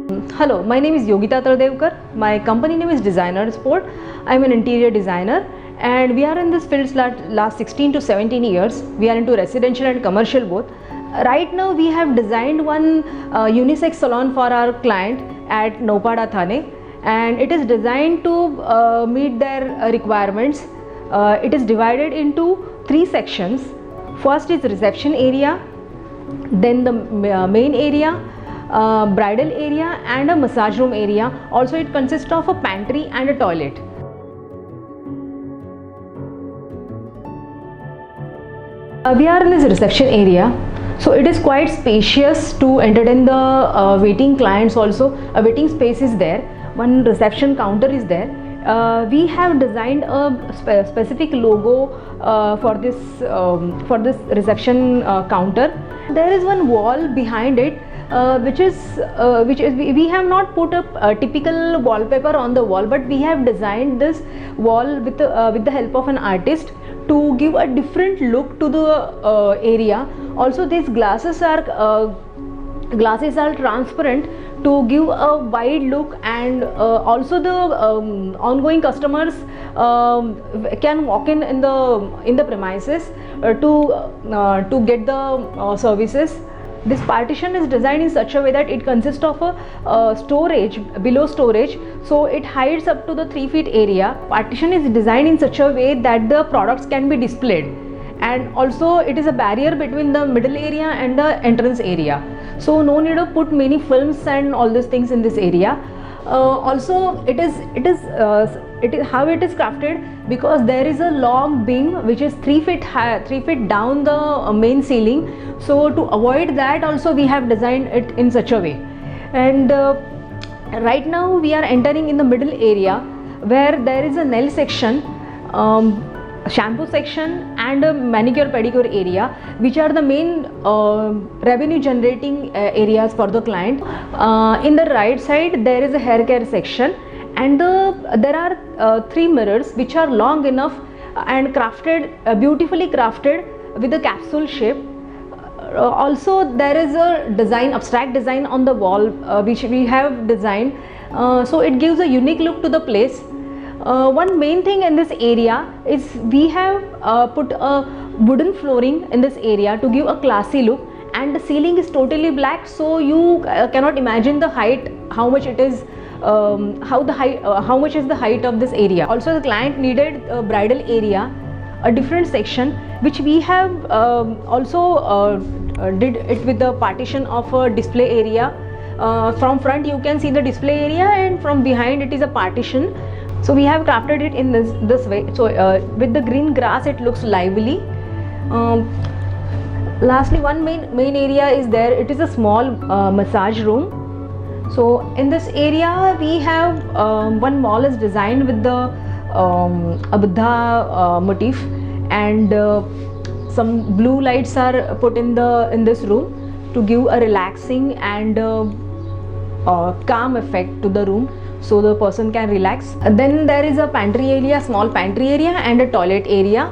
Hello, my name is Yogita Tardevkar. My company name is Designer Sport. I am an interior designer and we are in this field last 16 to 17 years. We are into residential and commercial both. Right now we have designed one unisex salon for our client at Naupada, Thane, and it is designed to meet their requirements. It is divided into 3 sections. First is reception area, then the main area, bridal area and a massage room area. Also it consists of a pantry and a toilet. We are in this reception area, so it is quite spacious to entertain the waiting clients. Also a waiting space is there, one reception counter is there. We have designed a specific logo for this reception counter. There is one wall behind it which is we have not put a typical wallpaper on the wall, but we have designed this wall with the help of an artist to give a different look to the area. Also these glasses are transparent to give a wide look, and also the ongoing customers can walk in the premises to get the services. This partition is designed in such a way that it consists of a storage, below storage, so it hides up to the 3 feet area. Partition is designed in such a way that the products can be displayed, and also it is a barrier between the middle area and the entrance area, so no need to put many films and all these things in this area. Also it is how it is crafted, because there is a long beam which is 3 feet high, 3 feet down the main ceiling, so to avoid that also we have designed it in such a way. And right now we are entering in the middle area where there is a nail section, shampoo section and a manicure pedicure area, which are the main revenue generating areas for the client. In the right side there is a hair care section, and there are 3 mirrors which are long enough and crafted, beautifully crafted with a capsule shape. Also there is a design, abstract design on the wall which we have designed, so it gives a unique look to the place. One main thing in this area is we have put a wooden flooring in this area to give a classy look, and the ceiling is totally black, so you cannot imagine the height, how much it is, how much is the height of this area. Also the client needed a bridal area, a different section, which we have also did it with the partition of a display area. From front you can see the display area, and from behind it is a partition. So we have crafted it in this way. So with the green grass it looks lively. Lastly, one main area is there. It is a small massage room. So in this area we have one wall is designed with the a Buddha motif, and some blue lights are put in this room to give a relaxing and calm effect to the room, so the person can relax. Then there is a pantry area, small pantry area and a toilet area.